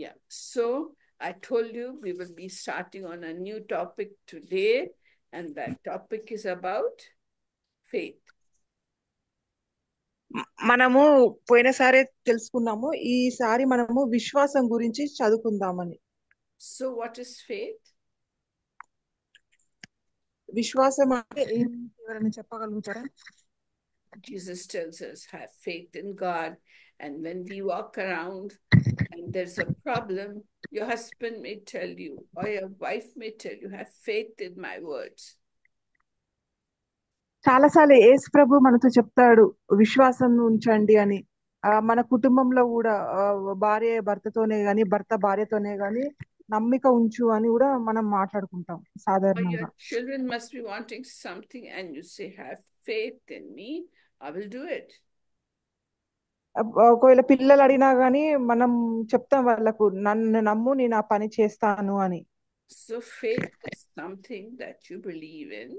Yeah. So I told you we will be starting on a new topic today, and that topic is about faith. మనము పోయినసారి తెలుసుకున్నాము. ఈసారి మనము విశ్వాసం గురించి చదువుకుందామని. So what is faith? విశ్వాసం అంటే ఏంటి? ఎవరైనా చెప్పగలుగుతారా? Jesus tells us, have faith in God. And when we walk around and there's a problem, your husband may tell you, or your wife may tell you, have faith in my words. చాలాసార్లు యేసు ప్రభు మనతో చెప్తాడు విశ్వాసం ఉంచండి అని. మన కుటుంబంలో కూడా భార్య భర్తతోనే గాని, భర్త భార్యతోనే గాని నమ్మిక ఉంచు అని కూడా మనం మాట్లాడుకుంటాం Or సాధారణంగా. your children must be wanting something and you say, have faith in me, I will do it. ఒకవేళ పిల్లలు అడిగినా గానీ మనం చెప్తాం వాళ్ళకు, నన్ను నమ్ము నేను ఆ పని చేస్తాను అని. So faith is something that you believe in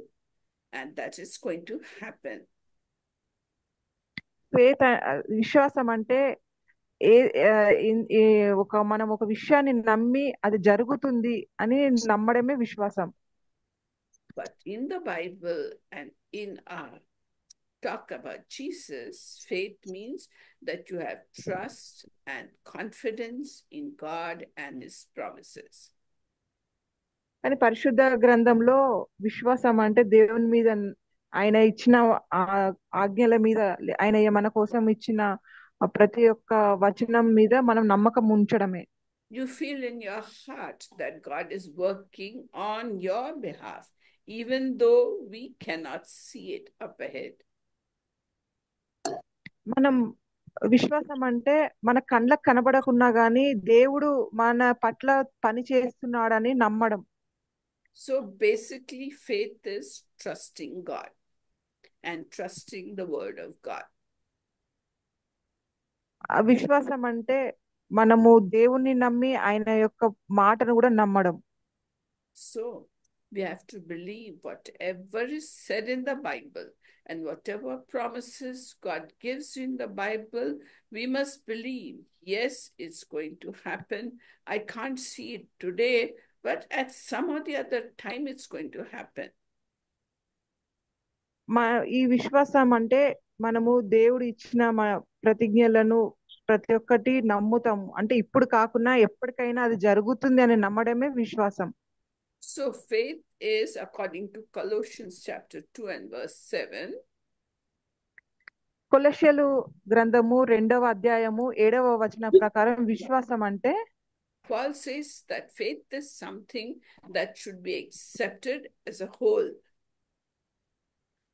and that is going to happen. Faith విశ్వాసం అంటే మనం ఒక విషయాన్ని నమ్మి అది జరుగుతుంది అని నమ్మడమే విశ్వాసం. But in the Bible and in our talk about Jesus, faith means that you have trust and confidence in God and his promises. కానీ పరిశుద్ధ గ్రంథంలో విశ్వాసం అంటే దేవుని మీద ఆయన ఇచ్చిన ఆజ్ఞల మీద, ఆయన మన కోసం ఇచ్చిన ప్రతి ఒక్క వచనం మీద మనం నమ్మకం ఉంచడమే. You feel in your heart that God is working on your behalf, even though we cannot see it up ahead. మనం విశ్వాసం అంటే మన కళ్ళకు కనబడకున్నా గానీ దేవుడు మన పట్ల పని చేస్తున్నాడని నమ్మడం. So basically, faith is trusting God and trusting the word of God. విశ్వాసం అంటే మనము దేవుణ్ణి నమ్మి ఆయన యొక్క మాటను కూడా నమ్మడం. So we have to believe whatever is said in the Bible and whatever promises God gives you in the Bible, we must believe, yes, it's going to happen. I can't see it today, but at some or the other time it's going to happen. ఈ విశ్వాసం అంటే మనము దేవుడు ఇచ్చిన ప్రతిజ్ఞలను ప్రతి ఒక్కటి నమ్ముతాము. అంటే ఇప్పుడు కాకున్నా ఎప్పటికైనా అది జరుగుతుంది అని నమ్మడమే విశ్వాసం. So faith is, according to Colossians chapter 2 and verse 7. కొలస్సీయులు గ్రంథము 2వ అధ్యాయము 7వ వచనం ప్రకారం విశ్వాసం అంటే, Paul says that faith is something that should be accepted as a whole.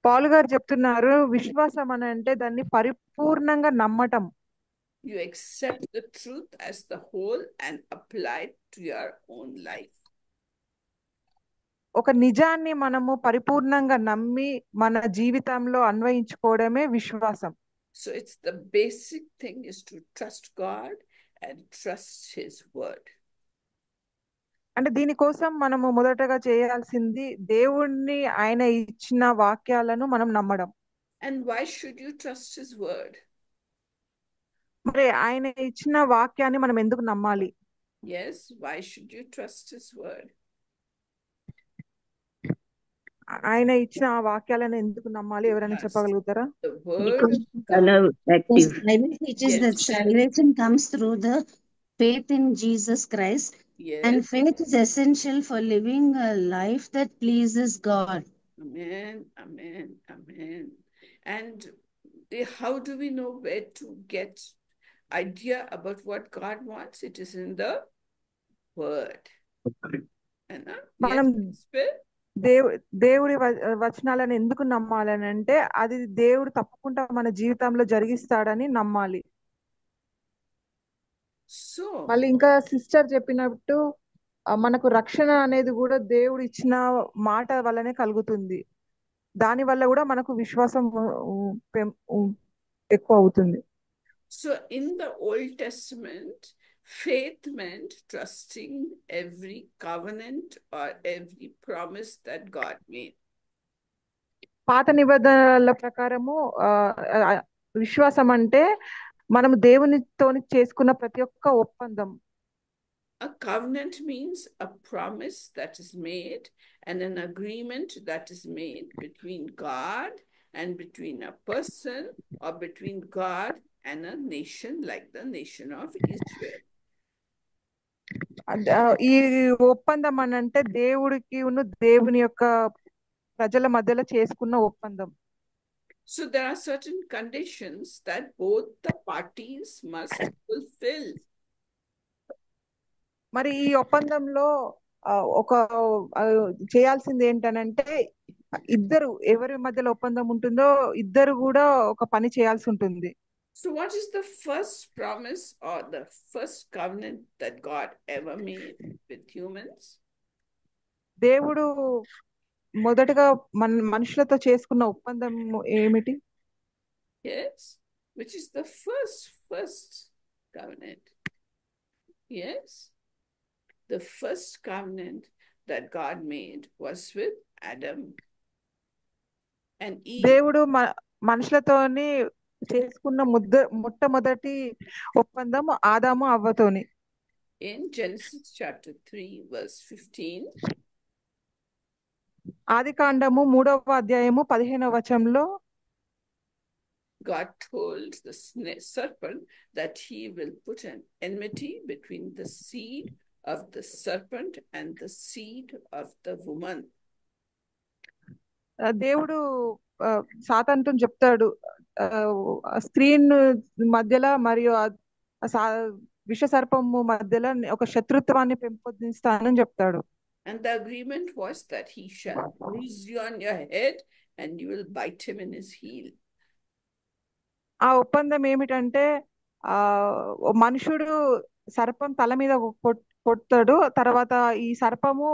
పౌలు గారు చెప్తున్నారు విశ్వాసం అని అంటే దాన్ని పరిపూర్ణంగా నమ్మటం. You accept the truth as the whole and apply it to your own life. ఒక నిజాన్ని మనము పరిపూర్ణంగా నమ్మి మన జీవితంలో అన్వయించుకోవడమే విశ్వాసం. So it's the basic thing is to trust God and trust his word. అంటే దీనికోసం మనము మొదటగా చేయాల్సింది దేవుణ్ణి, ఆయన ఇచ్చిన వాక్యాలను మనం నమ్మడం. And why should you trust his word? మరి ఆయన ఇచ్చిన వాక్యాన్ని మనం ఎందుకు నమ్మాలి? Yes, why should you trust his word? ఆయన ఇచ్చిన ఆ వాక్యాలను ఎందుకు నమ్మాలి? ఎవరైనా చెప్పగలుగుతారా? The word Because of God. because Bible teaches Yes. that salvation comes through the faith in Jesus Christ, Yes. and faith is essential for living a life that pleases God. Amen, amen, amen. And how do we know where to get idea about what God wants? It is in the word. మనం దేవుడి వచనాలను ఎందుకు నమ్మాలని అంటే అది దేవుడు తప్పకుండా మన జీవితంలో జరిగిస్తాడని నమ్మాలి. మళ్ళీ ఇంకా సిస్టర్ చెప్పినట్టు మనకు రక్షణ అనేది కూడా దేవుడు ఇచ్చిన మాట వల్లనే కలుగుతుంది. దాని వల్ల కూడా మనకు విశ్వాసం ఎక్కువ అవుతుంది. So in the Old Testament, faith meant trusting every covenant or every promise that God made. పాత నిబంధనల ప్రకారము విశ్వాసం అంటే మనం దేవునితో చేసుకున్న ప్రతి ఒక్క ఒప్పందం. A covenant means a promise that is made and an agreement that is made between God and between a person or between God and a nation like the nation of Israel. ఈ ఒప్పందం అని అంటే దేవుడికి దేవుని యొక్క ప్రజల మధ్యలో చేసుకున్న ఒప్పందం. So there are certain conditions that both the parties must fulfill. మరి ఈ ఒప్పందంలో ఒక చేయాల్సింది ఏంటనంటే ఇద్దరు ఎవరి మధ్యలో ఒప్పందం ఉంటుందో ఇద్దరు కూడా ఒక పని చేయాల్సి ఉంటుంది. So what is the first promise or the first covenant that God ever made with humans? దేవుడు మొదటగా మనుషులతో చేసుకున్న ఒప్పందం ఏమిటి? Yes, which is the first covenant? Yes, the first covenant that God made was with Adam and Eve. దేవుడు మనుషులతోని చేసుకున్న మొట్టమొదటి ఒప్పందం ఆదాము అవ్వతోని. In Genesis chapter 3 verse 15, ఆదికాండము 3వ అధ్యాయము 15వ వచనంలో God told the serpent that he will put an enmity between the seed of the serpent and the seed of the woman. దేవుడు సాతానుతో చెప్తాడు స్త్రీ మధ్యలో మరియు విష సర్పము మధ్యలో ఒక శత్రుత్వాన్ని పెంపొందిస్తానని చెప్తాడు. And the agreement was that he shall bruise you on your head and you will bite him in his heel. ఆ ఒప్పందం ఏమిటంటే మనుషుడు సర్పం తల మీద కొడతాడు, తర్వాత ఈ సర్పము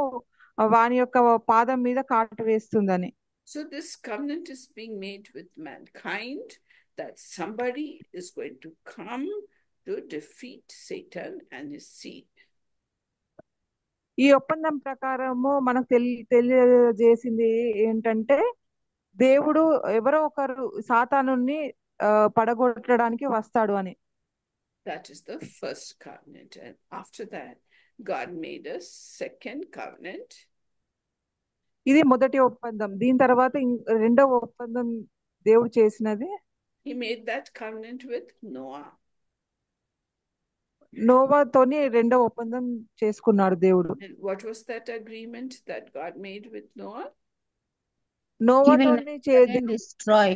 వాని యొక్క పాదం మీద కాటు వేస్తుందని. So this covenant is being made with mankind, that somebody is going to come to defeat Satan and his seed. ఈ ఒప్పందం ప్రకారము మనకు తెలియజేసింది ఏంటంటే దేవుడు ఎవరో ఒకరు సాతానుని పడగొట్టడానికి వస్తాడు అని. That is the first covenant. And after that, God made a second covenant. ఇది మొదటి ఒప్పందం. దీని తర్వాత రెండవ ఒప్పందం దేవుడు చేసినది. He made that covenant with Noah. నోవాతోని రెండవ ఒప్పందం చేసుకున్నాడు దేవుడు. And what was that agreement that God made with Noah? నోవాతోని destroy.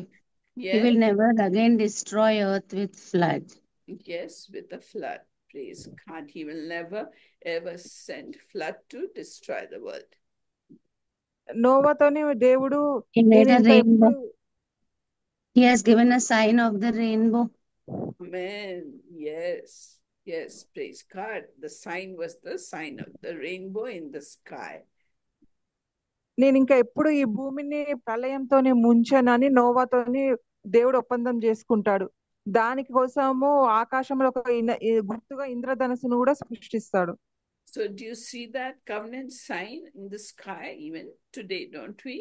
Yes. He will never again destroy earth with flood. Yes, with the flood. Praise God. He will never ever send flood to destroy the world. నోవాతోని దేవుడు He made a rainbow. He has given a sign of the rainbow. Amen. Yes. Yes, praise God. The sign was the sign of the rainbow in the sky. నేను ఇంకా ఎప్పుడు ఈ భూమిని ప్రళయంతోనే ముంచనని నోవాతోని దేవుడు ఒప్పందం చేసుకుంటాడు. దాని కోసము ఆకాశంలో ఒక గుర్తుగా ఇంద్రధనుసును కూడా సృష్టిస్తాడు. So do you see that covenant sign in the sky even today, don't we?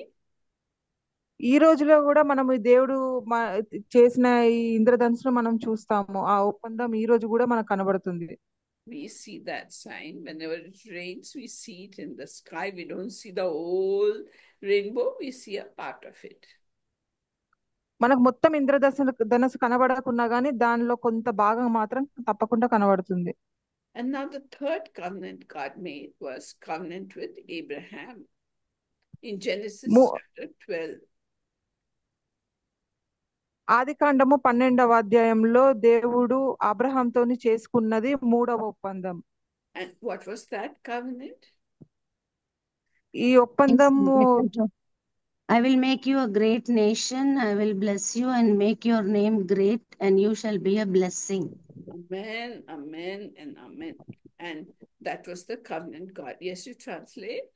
ఈ రోజులో కూడా మనం దేవుడు చేసిన ఈ ఇంద్రధనుసును మనం చూస్తాము. ఆ ఒప్పందం ఈ రోజు కూడా మనకు కనబడుతుంది. We see that sign whenever it rains. We see it in the sky. We don't see the whole rainbow. We see a part of it. మనకు మొత్తం ఇంద్రధనుసు కనబడకున్నా గానీ దానిలో కొంత భాగం మాత్రం తప్పకుండా కనబడుతుంది. And now the third covenant God made was covenant with Abraham in Genesis chapter 12. ఆదికాండము 12వ అధ్యాయంలో దేవుడు అబ్రహాంతోని చేసుకున్నది మూడవ ఒప్పందం. And what was that covenant? ఈ ఒప్పందము I will make you a great nation. I will bless you and make your name great, and you shall be a blessing. Amen, amen, and amen. And that was the covenant God. Yes, you translate.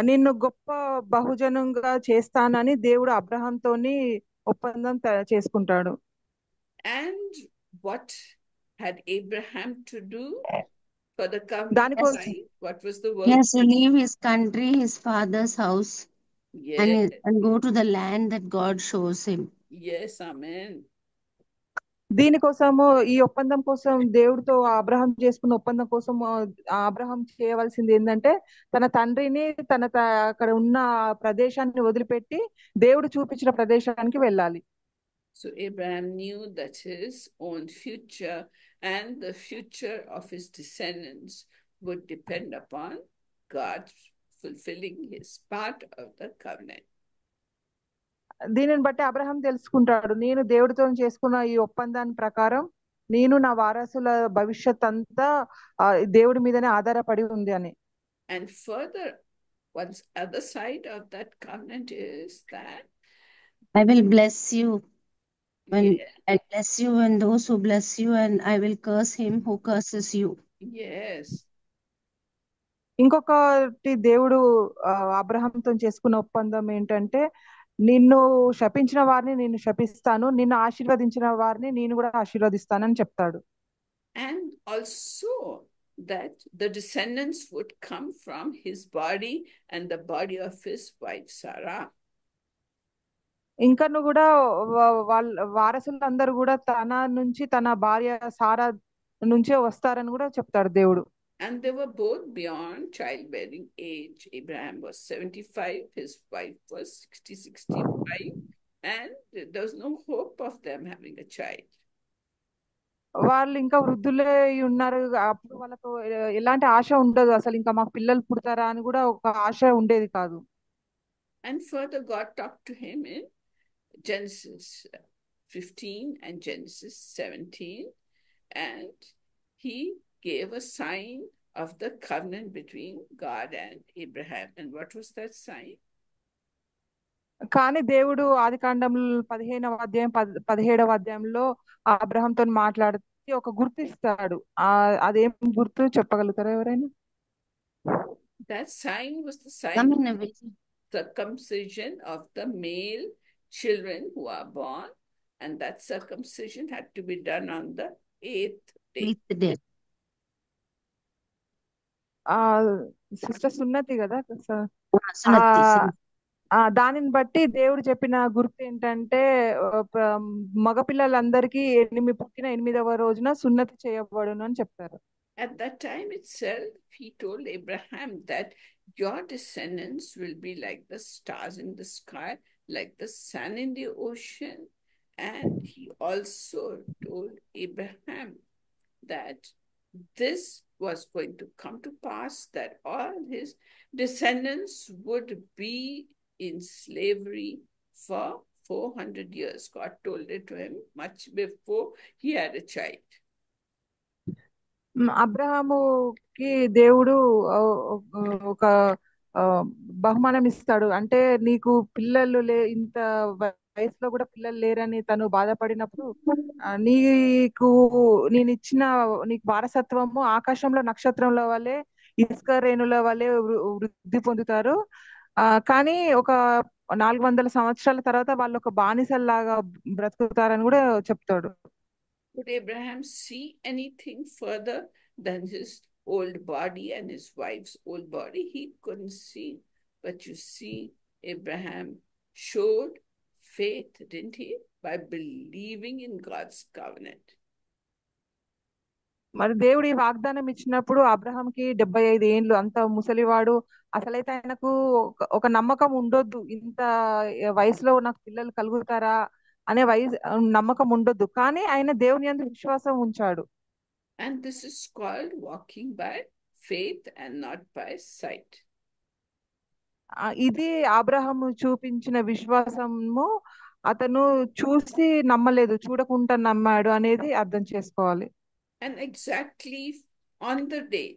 నిన్ను గొప్ప బహుజనంగా చేస్తానని దేవుడు అబ్రహాంతోని ఒప్పందం చేసుకుంటాడు. And what had Abraham to do for the covenant? What was the work? He has to leave his country, his father's house, yes, and go to the land that God shows him. Yes, amen. దీనికోసము ఈ ఒప్పందం కోసం దేవుడితో Abraham చేసుకున్న ఒప్పందం కోసం Abraham చేయవలసింది ఏంటంటే తన తండ్రిని అక్కడ ఉన్న ప్రదేశాన్ని వదిలిపెట్టి దేవుడు చూపించిన ప్రదేశానికి వెళ్ళాలి. So Abraham knew that his own future and the future of his descendants would depend upon God fulfilling his part of the covenant. దీనిని బట్టి అబ్రహాం తెలుసుకుంటాడు, నేను దేవుడితో చేసుకున్న ఈ ఒప్పందాన్ని ప్రకారం నేను నా వారసుల భవిష్యత్ అంతా దేవుడి మీదనే ఆధారపడి ఉంది అని. And further, one's other side of that covenant is that I will bless you when yeah, I bless you and those who bless you, and I will curse him who curses you. yes. ఇంకొకటి దేవుడు అబ్రహాంతో చేసుకున్న ఒప్పందం ఏంటంటే నిన్ను శపించిన వారిని నేను శపిస్తాను, నిన్ను ఆశీర్వదించిన వారిని నేను కూడా ఆశీర్వదిస్తానని చెప్తాడు. And also that the descendants would come from his body and the body of his wife Sarah. ఇంకను కూడా వాళ్ళ వారసులందరూ కూడా తన నుంచి తన భార్య సారా నుంచే వస్తారని కూడా చెప్తాడు దేవుడు. And they were both beyond childbearing age. Abraham was 75, his wife was 60, 65, and there was no hope of them having a child. వాళ్ళు ఇంకా వృద్ధులే ఉన్నారు, అప్పుడు వాళ్ళకు ఎలాంటి ఆశ ఉండదు, అసలు ఇంకా మాకు పిల్లలు పుడతారా అని కూడా ఒక ఆశ ఉండేది కాదు. And further God talked to him in Genesis 15 and Genesis 17, and he gave a sign of the covenant between God and Abraham. And what was that sign? కానీ దేవుడు ఆదికాండం 15వ అధ్యాయం 17వ అధ్యాయంలో అబ్రహాంతో మాట్లాడితే ఒక గుర్తు ఇస్తాడు. అదేం గుర్తు చెప్పగలుగుతారా ఎవరైనా? That sign was the sign Come in a of vision. circumcision of the male children who are born, and that circumcision had to be done on the 8th day. 8th day. Sister సున్నతి కదా Sunati. దానిని బట్టి దేవుడు చెప్పిన గుర్తు ఏంటంటే మగపిల్లలందరికీ పుట్టిన 8వ రోజున సున్నతి చేయబడును అని చెప్తారు. At that time itself, he told Abraham that your descendants will be like the stars in the sky, like the sun in the ocean. And he also told Abraham that this was going to come to pass, that all his descendants would be in slavery for 400 years. God told it to him much before he had a child. అబ్రహాముకి దేవుడు ఒక బహుమానం ఇస్తాడు, అంటే నీకు పిల్లలు ఇంత వయసులో కూడా పిల్లలు లేరని తను బాధపడినప్పుడు నీకు నీకు వారసత్వము ఆకాశంలో నక్షత్రంలో వలె ఇసుక రేణుల వలె వృద్ధి పొందుతారు, కానీ ఒక 400 సంవత్సరాల తర్వాత వాళ్ళు ఒక బానిసల్లాగా బ్రతుకుతారని కూడా చెప్తాడు. Could Abraham see anything further than his old body and his wife's old body? He couldn't see. But you see, Abraham showed faith, didn't he? By believing in God's covenant. మరి దేవుడు ఈ వాగ్దానం ఇచ్చినప్పుడు అబ్రహాంకి 75 ఏండ్లు, అంత ముసలివాడు, అసలైతే ఆయనకు ఒక నమ్మకం ఉండొద్దు, ఇంత వయసులో నాకు పిల్లలు కలుగుతారా అనే నమ్మకం ఉండొద్దు, కానీ ఆయన దేవుని యందు విశ్వాసం ఉంచాడు. And this is called walking by faith and not by sight. ఇది అబ్రహాము చూపించిన విశ్వాసము, అతను చూసి నమ్మలేదు, చూడకుండా నమ్మాడు అనేది అర్థం చేసుకోవాలి. And exactly on the day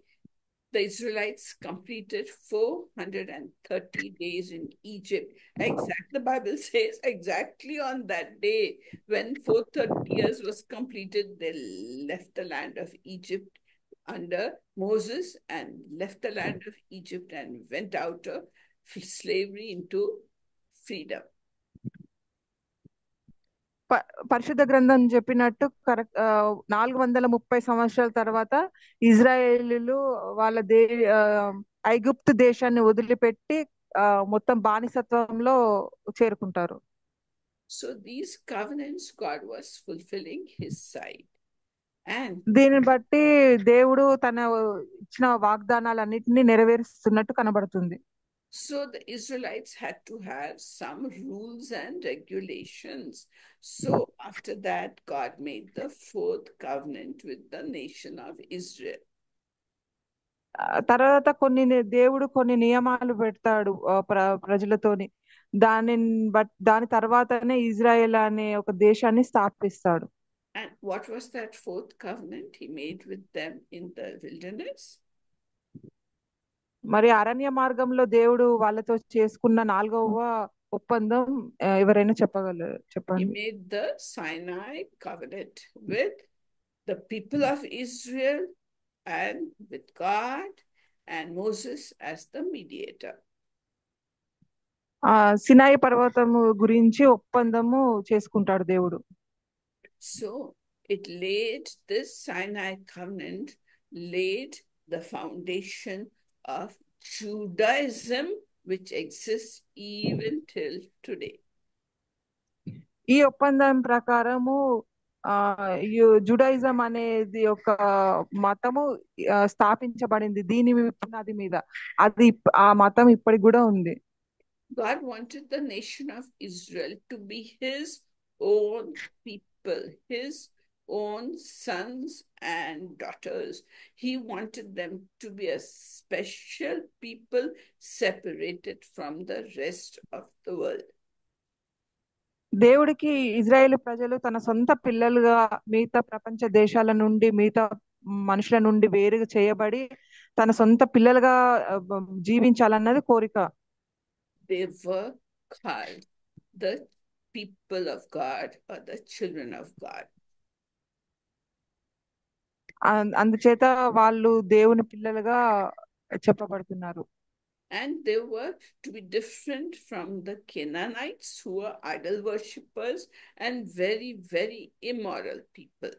the Israelites completed 430 days in Egypt. The Bible says exactly on that day, when 430 years was completed, they left the land of Egypt under Moses and left the land of Egypt and went out of slavery into freedom. పరిశుద్ధ గ్రంథం చెప్పినట్టు 430 సంవత్సరాల తర్వాత ఇజ్రాయేలీలు వాళ్ళ ఐగుప్తు దేశాన్ని వదిలిపెట్టి మొత్తం బానిసత్వంలో చేరుకుంటారు. So these covenants God was fulfilling his side. And దీన్ని బట్టి దేవుడు తన ఇచ్చిన వాగ్దానాలన్నిటినీ నెరవేరుస్తున్నట్టు కనబడుతుంది. so the Israelites had to have some rules and regulations. So after that, God made the fourth covenant with the nation of Israel. తర్వాత దేవుడు కొన్ని నియమాలు పెడతాడు ప్రజలతోని. దాని తర్వాతనే ఇజ్రాయెల్ అనే ఒక దేశాన్ని స్థాపిస్తాడు. And what was that fourth covenant he made with them in the wilderness? మరి అరణ్య మార్గంలో దేవుడు వాళ్ళతో చేసుకున్న 4వ ఒప్పందం ఎవరైనా He చెప్పండి. made the Sinai covenant with the people of Israel and with God and Moses as the mediator. Sinai పర్వతము గురించి ఒప్పందము చేసుకుంటాడు దేవుడు. So this Sinai covenant laid the foundation of Judaism, which exists even till today. ఈ ఒప్పందం ప్రకారము Judaism అనేది ఒక మతము స్థాపించబడింది దీని పునాది మీద. ఆ మతం ఇప్పటికి కూడా ఉంది. God wanted the nation of Israel to be his own people, his own sons and daughters. He wanted them to be a special people separated from the rest of the world. దేవుడికి Israel ప్రజలు తన సొంత పిల్లలుగా మిగతా ప్రపంచ దేశాల నుండి మిగతా మనుషుల నుండి వేరుగా చేయబడి తన సొంత పిల్లలుగా జీవించాలన్నది కోరిక. They were called the people of God or the children of God. అందుచేత వాళ్ళు దేవుని పిల్లలుగా చెప్పబడుతున్నారు. And they were to be different from the Canaanites, who were idol worshippers and very, very immoral people.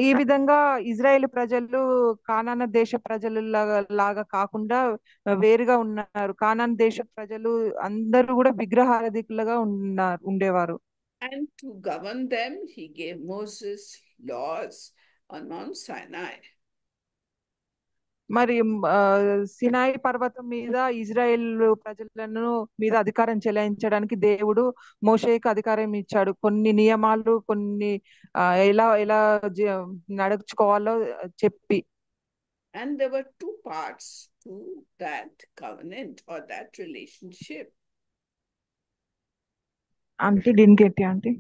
ఈ విధంగా ఇజ్రాయేల్ ప్రజలు కానాను దేశ ప్రజలు లాగా కాకుండా వేరుగా ఉన్నారు. కానాను దేశ ప్రజలు అందరూ కూడా విగ్రహారాధికులుగా ఉండేవారు. And to govern them, he gave Moses laws on Mount Sinai. మరి సినాయి పర్వతం మీద ఇజ్రాయెల్ ప్రజలను మీద అధికారం చెలాయించడానికి దేవుడు మోషేకి అధికారం ఇచ్చాడు. కొన్ని నియమాలు కొన్ని ఎలా ఎలా నడుచుకోవాలో చెప్పి. And there were two parts to that covenant or that relationship. Auntie didn't get you, auntie.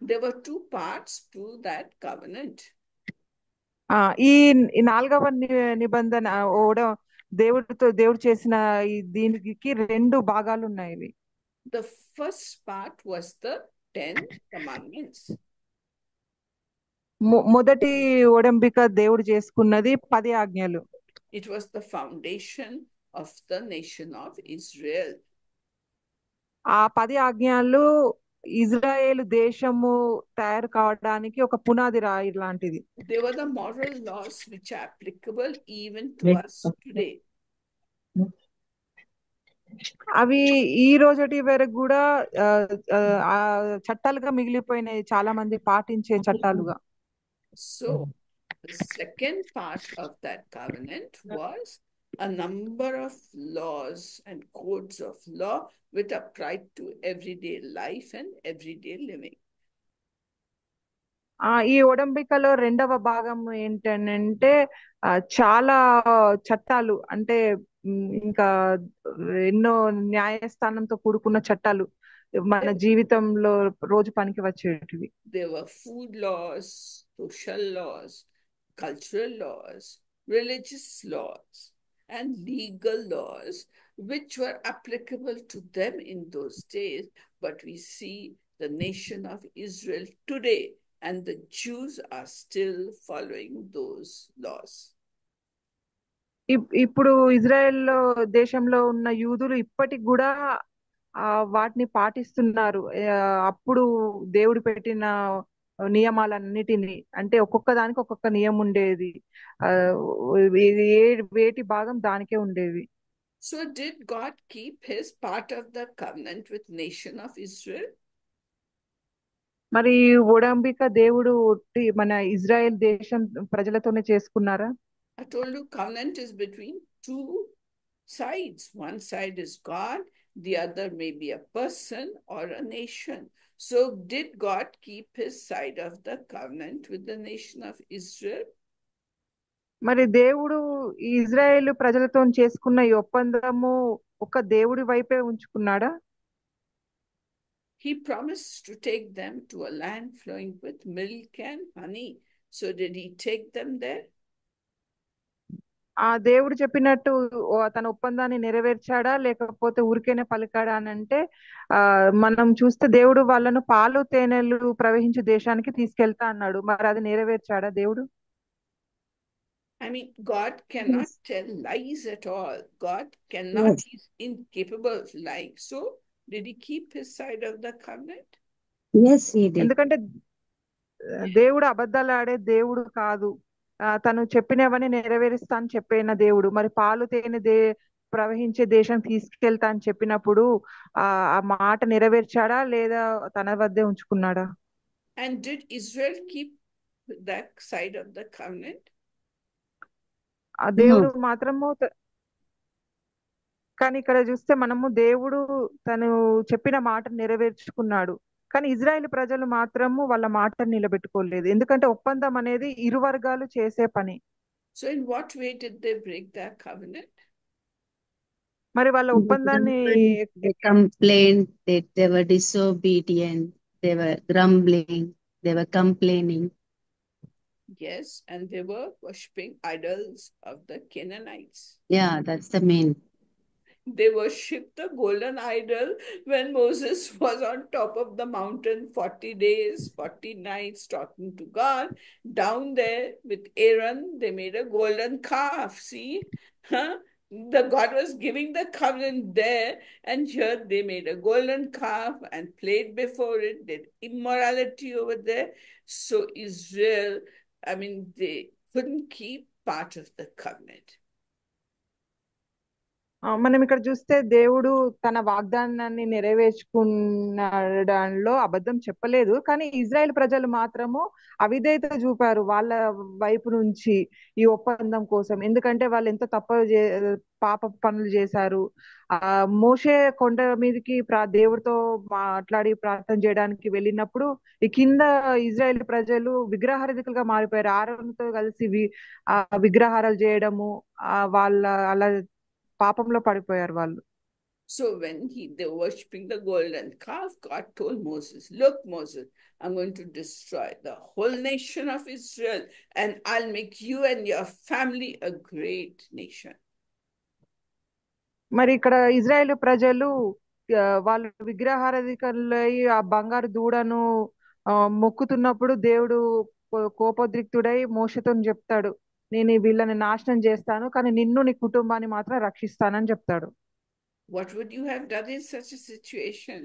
There were two parts to that covenant. ఈ 4వ నిబంధన దేవుడు చేసిన దీనికి 2 భాగాలు ఉన్నాయి. The first part was the 10 commandments. మొదటి ఒడంబిక దేవుడు చేసుకున్నది 10 ఆజ్ఞలు. It was the foundation of the nation of Israel. ఆ 10 ఆజ్ఞలు ఇజ్రాయేల్ దేశము తయారు కావడానికి ఒక పునాది రాయి లాంటిది. They were the moral laws which are applicable even to us today. అవి ఈ రోజటి వరకు కూడా చట్టాలుగా మిగిలిపోయినాయి, చాలా మంది పాటించే చట్టాలుగా. So the second part of that covenant was a number of laws and codes of law which applied to everyday life and everyday living. ఈ ఒడంబికలో 2వ భాగం ఏంటంటే చాలా చట్టాలు, అంటే ఇంకా ఎన్నో న్యాయస్థానంతో కూడుకున్న చట్టాలు మన జీవితంలో రోజు పనికి వచ్చేటివి. There were food laws, social laws, cultural laws, religious laws, and legal laws which were applicable to them in those days. But we see the nation of Israel today, and the Jews are still following those laws. ఇప్పుడు Israel దేశంలో ఉన్న యూదులు ఇప్పటికి కూడా వాటిని పాటిస్తున్నారు. అప్పుడు దేవుడు పెట్టిన నియమాలన్నిటిని, అంటే ఒక్కొక్క దానికి ఒక్కొక్క నియమం ఉండేది. వేటి భాగం దానికే ఉండేది. So did God keep his part of the covenant with nation of Israel? మరి ఒడంబిక దేవుడు మన ఇజ్రాయెల్ దేశం ప్రజలతోనే చేసుకున్నారా? I told you covenant is between two sides. One side is God, the other may be a person or a nation. So did God keep his side of the covenant with the nation of Israel? మరి దేవుడు ఈ ఇజ్రాయేలు ప్రజలతో చేసుకున్న ఈ ఒప్పందము ఒక దేవుడి వైపే ఉంచుకున్నాడా? He promised to take them to a land flowing with milk and honey. So did he take them there? ఆ దేవుడు చెప్పినట్టు తన ఒప్పందాన్ని నెరవేర్చాడా లేకపోతే ఊరికేనే పలికాడా అని అంటే మనం చూస్తే దేవుడు వాళ్ళను పాలు తేనెలు ప్రవహించే దేశానికి తీసుకెళ్తా అన్నాడు. మరి అది నెరవేర్చాడా దేవుడు? I mean, God cannot tell lies at all. God cannot, he's incapable of lying. So did he keep his side of the covenant? Yes, he did. ఎందుకంటే దేవుడు అబద్ధాలు ఆడే దేవుడు కాదు. తను చెప్పినవన్నీ నెరవేరుస్తా అని చెప్పిన దేవుడు. మరి పాలు తేనె ప్రవహించే దేశం తీసుకెళ్తా అని చెప్పినప్పుడు ఆ మాట నెరవేర్చాడా లేదా తన వద్దే ఉంచుకున్నాడా? And did Israel keep that side of the covenant? ఆ దేవుడు మాత్రము కానీ ఇక్కడ చూస్తే మనము దేవుడు తను చెప్పిన మాట నెరవేర్చుకున్నాడు. కానీ ఇజ్రాయెల్ ప్రజలు మాత్రము వాళ్ళ మాట నిలబెట్టుకోలేదు. ఎందుకంటే ఒప్పందం అనేది ఇరు వర్గాలు చేసే పని. So in what way did they break their covenant? మరి వాళ్ళ ఒప్పందాన్ని They complained that they were disobedient, they were grumbling, they were complaining. Yes, and they were worshipping idols of the Canaanites. Yeah, that's the main. They worshipped the golden idol when Moses was on top of the mountain 40 days, 40 nights talking to God. Down there with Aaron, they made a golden calf. See? Huh? The God was giving the covenant there, and here they made a golden calf and played before it, did immorality over there. So Israel, I mean, they couldn't keep part of the covenant. మనం ఇక్కడ చూస్తే దేవుడు తన వాగ్దానాన్ని నెరవేర్చుకున్నలో అబద్ధం చెప్పలేదు. కానీ Israel ప్రజలు మాత్రము అవిధేయత చూపారు వాళ్ళ వైపు నుంచి ఈ ఒప్పందం కోసం. ఎందుకంటే వాళ్ళు ఎంత పాప పనులు చేశారు. మోషే కొండ మీదకి దేవుడితో మాట్లాడి ప్రార్థన చేయడానికి వెళ్ళినప్పుడు ఈ కింద ఇజ్రాయెల్ ప్రజలు విగ్రహారాధికులుగా మారిపోయారు. ఆరోనుతో కలిసి విగ్రహారాలు చేయడము వాళ్ళ అలా పాపంలో పడిపోయారు వాళ్ళు. So when they were worshipping the golden calf, God told Moses, look, Moses, I'm going to destroy the whole nation of Israel, and I'll make you and your family a great nation. మరి ఇక్కడ Israel ప్రజలు వాళ్ళు విగ్రహారాధికులై ఆ బంగారు దూడను మొక్కుతున్నప్పుడు దేవుడు కోపోద్రిక్తుడై మోషేతో చెప్తాడు, నేను వీళ్ళని నాశనం చేస్తాను, కానీ నిన్ను నీ కుటుంబాన్ని మాత్రం రక్షిస్తానని చెప్తాడు. What would you have done in such a situation?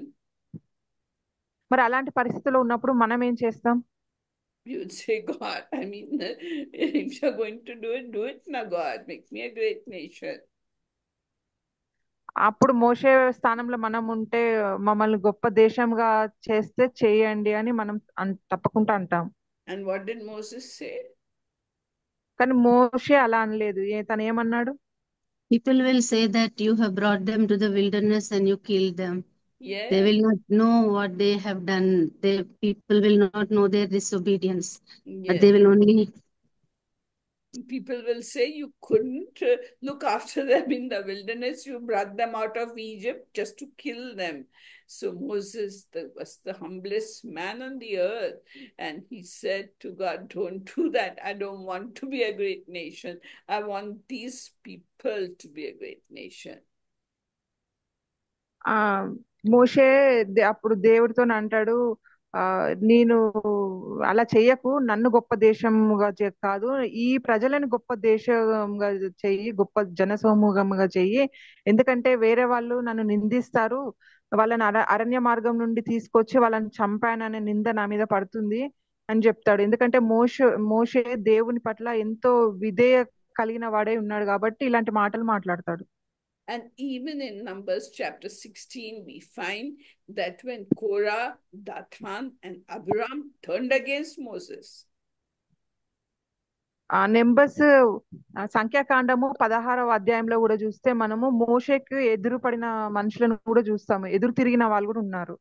మరి అలాంటి పరిస్థితుల్లో ఉన్నప్పుడు మనం ఏం చేస్తాం? You would say, God, I mean, if you're going to do it now, God, make me a great nation. అప్పుడు మోషే స్థానంలో మనం ఉంటే మమ్మల్ని గొప్ప దేశంగా చేస్తే చేయండి అని మనం తప్పకుండా అంటాం. And what did Moses say? కానీ మోషే అలా అనలేదు. తను ఏమన్నాడు? People will say that you have brought them to the wilderness and you killed them. Yeah. They will not know what they have done. People will not know their disobedience. Yeah. But they will only... People will say you couldn't look after them in the wilderness. You brought them out of Egypt just to kill them. So Moses was the humblest man on the earth. And he said to God, don't do that. I don't want to be a great nation. I want these people to be a great nation. మోషే అప్పుడు దేవుడితో అంటాడు, నేను అలా చెయ్యకు, నన్ను గొప్ప దేశంగా కాదు, ఈ ప్రజలను గొప్ప దేశంగా చెయ్యి, గొప్ప జనసమూహంగా చెయ్యి. ఎందుకంటే వేరే వాళ్ళు నన్ను నిందిస్తారు, వాళ్ళని అరణ్య మార్గం నుండి తీసుకొచ్చి వాళ్ళని చంపాననే నింద నా మీద పడుతుంది అని చెప్తాడు. ఎందుకంటే మోషే దేవుని పట్ల ఎంతో విధేయ కలిగిన వాడే ఉన్నాడు కాబట్టి ఇలాంటి మాటలు మాట్లాడతాడు. And even in Numbers chapter 16, we find that when Korah, Dathan, and Abiram turned against Moses, ఆ నెంబర్స్ సంఖ్యాకాండము 16వ అధ్యాయంలో కూడా చూస్తే మనము మోషేకి ఎదురుపడిన మనుషులను కూడా చూస్తాము. ఎదురు తిరిగిన వాళ్ళు కూడా ఉన్నారు.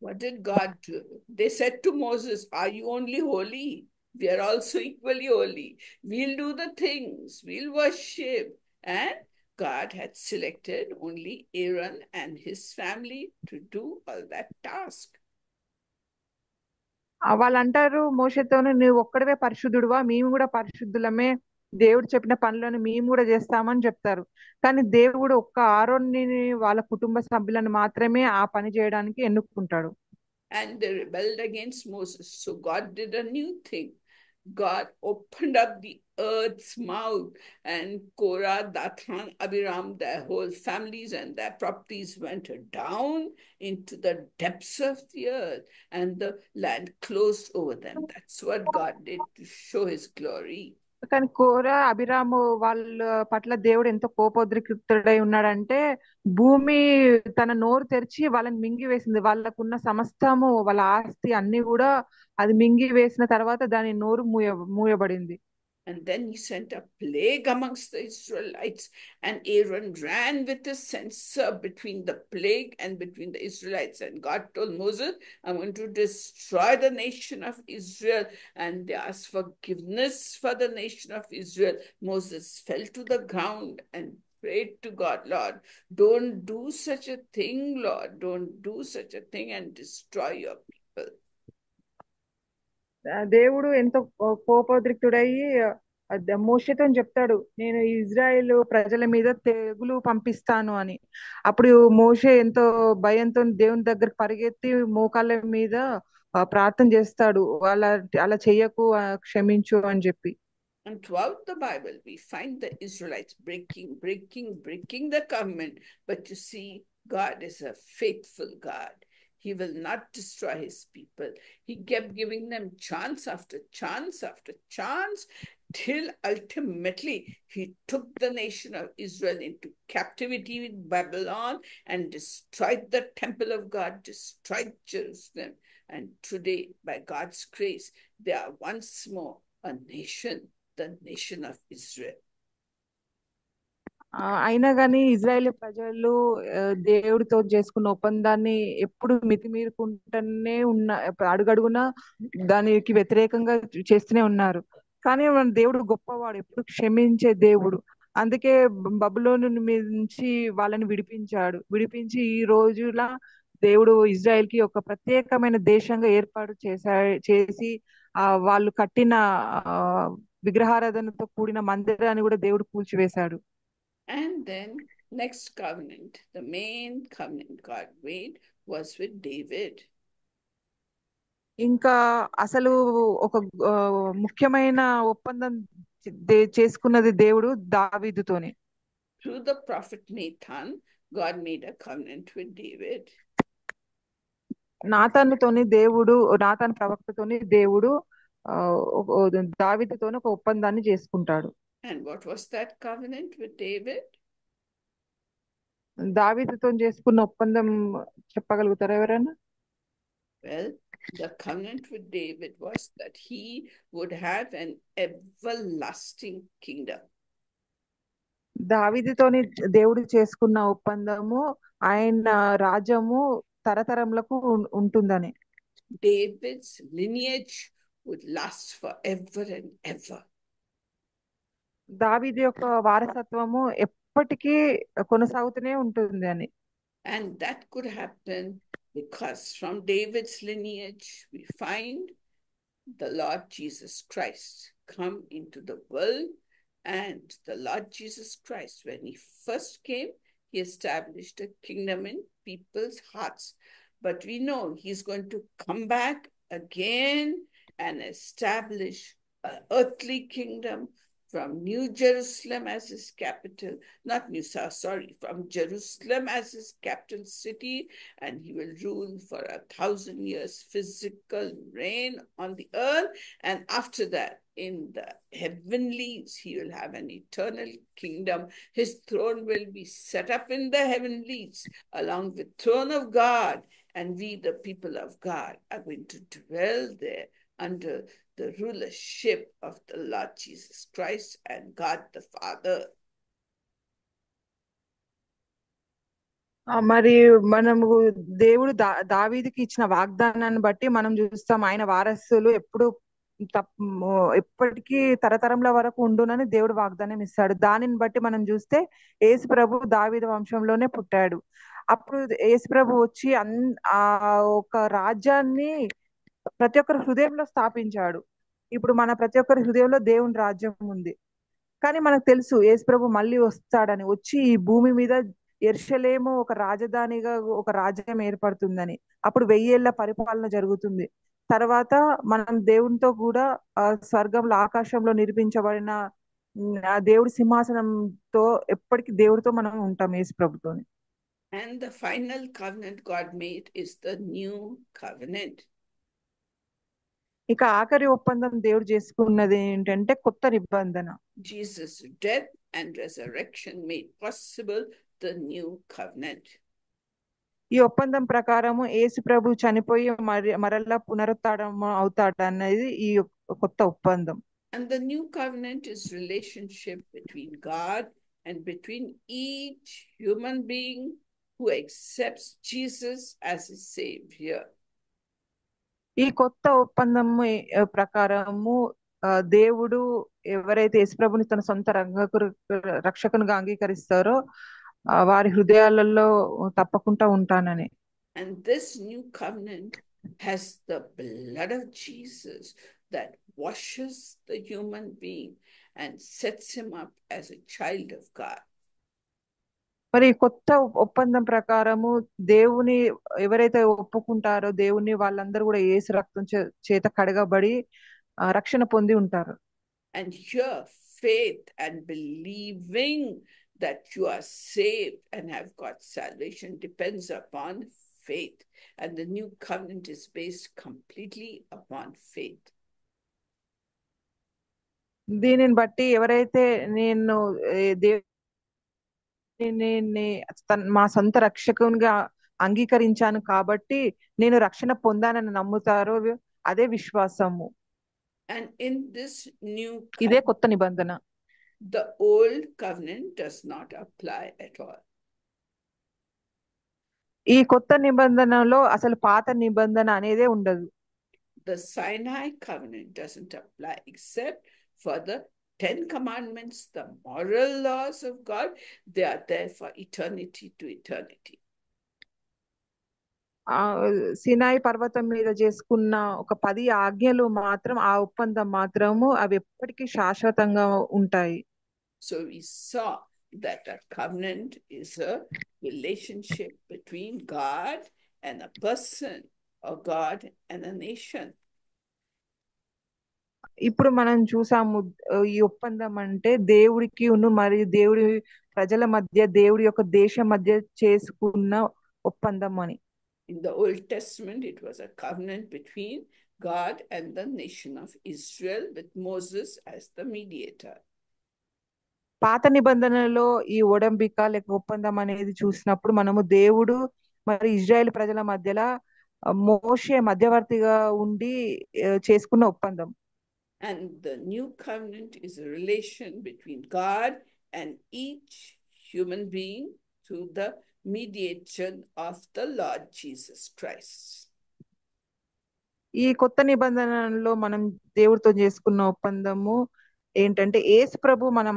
what did God do? They said to Moses, "Are you only holy? We are also equally holy. We'll do the things, we'll worship." And God had selected only Aaron and his family to do all that task. వాళ్ళు అంటారు మోషేతోనే, నువ్వు ఒక్కడవే పరిశుద్ధుడువా, మేము కూడా పరిశుద్ధులమే, దేవుడు చెప్పిన పనులను మేము కూడా చేస్తామని చెప్తారు. కానీ దేవుడు ఒక్క ఆరోన్ని వాళ్ళ కుటుంబ సభ్యులను మాత్రమే ఆ పని చేయడానికి ఎన్నుకుంటాడు. And they rebelled against Moses. So God did a new thing. God opened up the earth's mouth, and Korah, Dathan, Abiram, their whole families and their properties went down into the depths of the earth, and the land closed over them. That's what God did to show his glory. కానీ కోరా అభిరాము వాళ్ళ పట్ల దేవుడు ఎంతో కోపోద్రిక్తుడై ఉన్నాడంటే, భూమి తన నోరు తెరిచి వాళ్ళని మింగి వేసింది. వాళ్ళకున్న సమస్తము, వాళ్ళ ఆస్తి అన్ని కూడా అది మింగి వేసిన తర్వాత దాని నోరు మూయబడింది. And then he sent a plague amongst the Israelites, and Aaron ran with his censer between the plague and between the Israelites. And God told Moses, "I'm going to destroy the nation of Israel." And they asked forgiveness for the nation of Israel. Moses fell to the ground and prayed to God, "Lord, don't do such a thing, Lord. Don't do such a thing and destroy your people." దేవుడు ఎంతో కోపోద్రిక్తుడయ్యి మోషేతో చెప్తాడు, నేను Israel ప్రజల మీద తెగులు పంపిస్తాను అని. అప్పుడు మోషే ఎంతో భయంతో దేవుని దగ్గర పరిగెత్తి మోకాళ్ళ మీద ప్రార్థన చేస్తాడు, అలా చెయ్యకు, క్షమించు అని చెప్పి. And throughout the Bible, we find the Israelites breaking the covenant. But you see, God is a faithful God. He will not destroy his people. He kept giving them chance after chance after chance, till ultimately he took the nation of Israel into captivity with Babylon and destroyed the temple of God, destroyed Jerusalem. And today, by God's grace, they are once more a nation, the nation of Israel. అయినా కానీ Israel ప్రజలు దేవుడితో చేసుకున్న ఒప్పందాన్ని ఎప్పుడు మితిమీరుకుంటూనే అడుగడుగున దానికి వ్యతిరేకంగా చేస్తూనే ఉన్నారు. కానీ మన దేవుడు గొప్పవాడు, ఎప్పుడు క్షమించే దేవుడు. అందుకే బబులోను నుంచి వాళ్ళని విడిపించి ఈ రోజులా దేవుడు ఇజ్రాయెల్ కి ఒక ప్రత్యేకమైన దేశంగా ఏర్పాటు చేసి వాళ్ళు కట్టిన విగ్రహారాధనతో కూడిన మందిరాన్ని కూడా దేవుడు కూల్చివేశాడు. And then next covenant, the main covenant God made was with David. ఇంకా అసలు ఒక ముఖ్యమైన ఒప్పందం చేసుకున్నది దేవుడు దావీదుతోనే. Through the prophet Nathan, God made a covenant with David. నాతాను ప్రవక్తతోని దేవుడు దావీదుతోని ఒక ఒప్పందాన్ని చేసుకుంటాడు. And what was that covenant with David? దావీదుతో చేసుకున్న ఒప్పందం చెప్పగలుగుతారా ఎవరైనా? Well, the covenant with David was that he would have an everlasting kingdom. దావీదుతోని దేవుడు చేసుకున్న ఒప్పందము ఆయన రాజ్యము తరతరములకు ఉంటుందని. David's lineage would last forever and ever. దావీదు యొక్క వారసత్వము ఎప్పటికీ కొనసాగుతూనే ఉంటుంది అని. And that could happen because from David's lineage we find the Lord Jesus Christ come into the world. And the Lord Jesus Christ, when he first came, he established a kingdom in people's hearts. But we know he's going to come back again and establish an earthly kingdom from New Jerusalem as his capital, not New South, sorry, from Jerusalem as his capital city, and he will rule for 1,000 years, physical reign on the earth. And after that, in the heavenlies, he will have an eternal kingdom. His throne will be set up in the heavenlies along with the throne of God, and we, the people of God, are going to dwell there under the rulership of the Lord Jesus Christ and God the Father. మరి మనము దేవుడు దావీదుకి ఇచ్చిన వాగ్దానాన్ని బట్టి మనం చూస్తాం, ఆయన వారసులు ఎప్పటికీ తరతరంల వరకు ఉండునని దేవుడు వాగ్దానం ఇస్తాడు. దానిని బట్టి మనం చూస్తే యేసు ప్రభు దావీదు వంశంలోనే పుట్టాడు. అప్పుడు యేసు ప్రభు వచ్చి ఆ ఒక రాజ్యాన్ని ప్రతి ఒక్కరి హృదయంలో స్థాపించాడు. ఇప్పుడు మన ప్రతి ఒక్కరి హృదయంలో దేవుని రాజ్యం ఉంది. కానీ మనకు తెలుసు యేసు ప్రభు మళ్ళీ వస్తాడని, వచ్చి ఈ భూమి మీద యెరూషలేము ఒక రాజధానిగా ఒక రాజ్యం ఏర్పడుతుందని, అప్పుడు 1000 ఏళ్ల పరిపాలన జరుగుతుంది. తర్వాత మనం దేవునితో కూడా స్వర్గంలో ఆకాశంలో నిర్మించబడిన ఆ దేవుడి సింహాసనంతో ఎప్పటికీ దేవుడితో మనం ఉంటాం యేసు ప్రభుతోని. And the final covenant God made is the new covenant. ఇక ఆఖరి ఒప్పందం దేవుడు చేసుకున్నది ఏంటంటే కొత్త నిబంధన. Jesus' death and resurrection made possible the new covenant. ఈ ఒప్పందం ప్రకారము యేసు ప్రభు చనిపోయి మరలా పునరుత్థానం అవుతాడు అనేది ఈ కొత్త ఒప్పందం. And the new covenant is relationship between God and between each human being who accepts Jesus as his savior. ఈ కొత్త ఒప్పందము ప్రకారము దేవుడు ఎవరైతే యేసు ప్రభుని తన సొంత రక్షకునిగా అంగీకరిస్తారో వారి హృదయాలలో తప్పకుండా ఉంటానని. And this new covenant has the blood of Jesus that washes the human being and sets him up as a child of God. మరి కొత్త ఒప్పందం ప్రకారము దేవుని ఎవరైతే ఒప్పుకుంటారో దేవుని, వాళ్ళందరూ కూడా యేసు రక్తం చేత కడగబడి రక్షణ పొంది ఉంటారు. And here faith and believing that you are saved and have got salvation depends upon faith, and the new covenant is based completely upon faith. దీనిని బట్టి ఎవరైతే నేను మా సొంత రక్షకునిగా అంగీకరించాను కాబట్టి నేను రక్షణ పొందానని నమ్ముతారో అదే విశ్వాసము. And in this new ఇదే కొత్త నిబంధన. The old covenant does not apply at all. ఈ కొత్త నిబంధనలో అసలు పాత నిబంధన అనేదే ఉండదు. The Sinai covenant doesn't apply except for the 10 commandments, the moral laws of God. They are there for eternity to eternity. Sinai పర్వతం మీద చేసుకున్న ఒక 10 ఆజ్ఞలు మాత్రం, ఆ ఒప్పందం మాత్రము అవి ఎప్పటికీ శాశ్వతంగా ఉంటాయి. So we saw that a covenant is a relationship between God and a person, or God and a nation. ఇప్పుడు మనం చూసాము ఈ ఒప్పందం అంటే దేవుడికి మరియు దేవుడి ప్రజల మధ్య, దేవుడి యొక్క దేశం మధ్య చేసుకున్న ఒప్పందం అని. In the Old Testament, it was a covenant between God and the nation of Israel with Moses as the mediator. పాత నిబంధనలో ఈ ఒడంబిక లేక ఒప్పందం అనేది చూసినప్పుడు మనము దేవుడు మరి ఇజ్రాయెల్ ప్రజల మధ్యలో మోషే మధ్యవర్తిగా ఉండి చేసుకున్న ఒప్పందం. And the new covenant is a relation between God and each human being through the mediation of the Lord Jesus Christ. ఈ కొత్త నిబంధనలో మనం దేవుడితో చేసుకున్న ఒప్పందము ఏంటంటే యేసు ప్రభు మన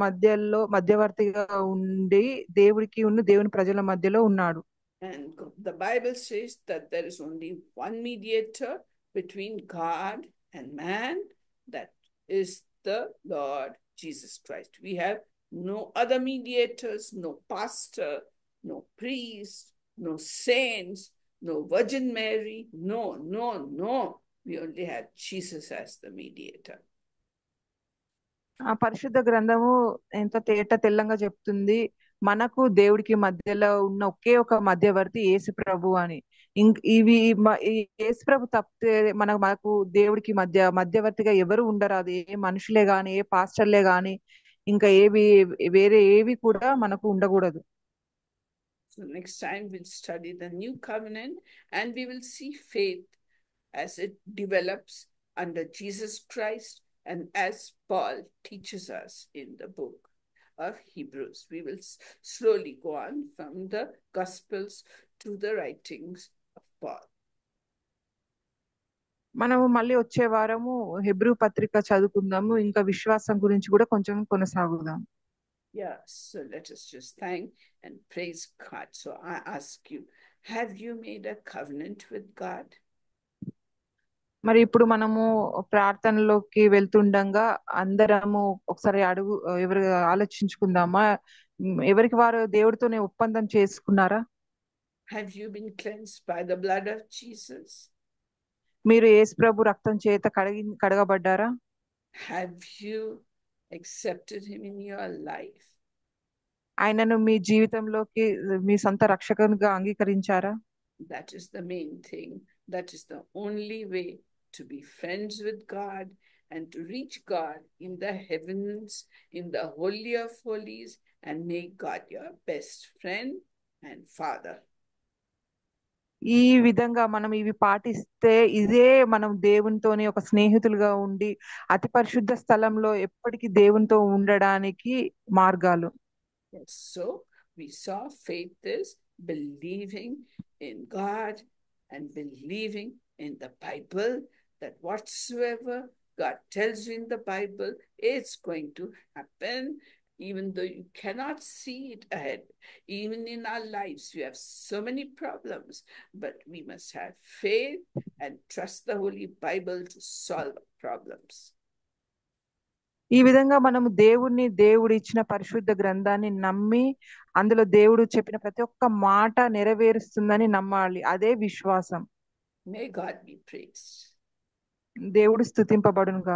మధ్యవర్తిగా ఉండి దేవుడికి దేవుని ప్రజల మధ్యలో ఉన్నాడు. And the Bible says that there is only one mediator between God and man, that is the Lord Jesus Christ. We have no other mediators, no pastor, no priest, no saints, no Virgin Mary. No. We only have Jesus as the mediator. ఆ పరిశుద్ధ గ్రంథము ఎంత తేట తెల్లంగా చెప్తుంది, మనకు దేవుడికి మధ్యలో ఉన్న ఒకే ఒక మధ్యవర్తి యేసు ప్రభు అని. ఇవి ఈ యేసు ప్రభు తప్పితే మనకు దేవుడికి మధ్యవర్తిగా ఎవరు ఉండరు. అది ఏ మనుషులే గాని, ఏ పాస్టర్లే గాని, ఇంకా వేరే ఏవి కూడా మనకు ఉండకూడదు. So next time we'll study the new covenant and we will see faith as it develops under Jesus Christ and as Paul teaches us in the book of Hebrews. We will slowly go on from the Gospels to the writings of Paul. మనము మళ్ళీ వచ్చే వారము Hebrew పత్రిక చదువుకుందాము. ఇంకా విశ్వాసం గురించి కూడా కొంచెం కొనసాగుదాం. Yeah, so let us just thank and praise God. So I ask you, have you made a covenant with God? మరి ఇప్పుడు మనము ప్రార్థనలోకి వెళ్తుండగా అందరము ఒకసారి ఎవరు ఆలోచించుకుందామా, ఎవరికి వారు దేవుడితోనే ఒప్పందం చేసుకున్నారా? Have you been cleansed by the blood of Jesus? మీరు యేసు ప్రభు రక్తం చేత కడగబడ్డారా? Have you accepted him in your life? ఆయనను మీ జీవితంలోకి మీ సొంత రక్షకునిగా అంగీకరించారా? That is the main thing. That is the only way to be friends with God and to reach God in the heavens, in the Holy of Holies, and make God your best friend and Father. ఈ విధంగా మనం ఇవి పాటిస్తే ఇదే మనం దేవునితోని ఒక స్నేహితులుగా ఉండి అతి పరిశుద్ధ స్థలంలో ఎప్పటికీ దేవునితో ఉండడానికి మార్గాలు. Yes, so we saw faith is believing in God and believing in the Bible, that whatsoever God tells you in the Bible, it's going to happen, even though you cannot see it ahead. Even in our lives, we have so many problems, but we must have faith and trust the Holy Bible to solve problems. ఈ విధంగా మనము దేవుడు ఇచ్చిన పరిశుద్ధ గ్రంథాన్ని నమ్మి అందులో దేవుడు చెప్పిన ప్రతి ఒక్క మాట నెరవేరుస్తుందని నమ్మాలి. అదే విశ్వాసం. May God be praised. దేవుడు స్తుతింపబడును.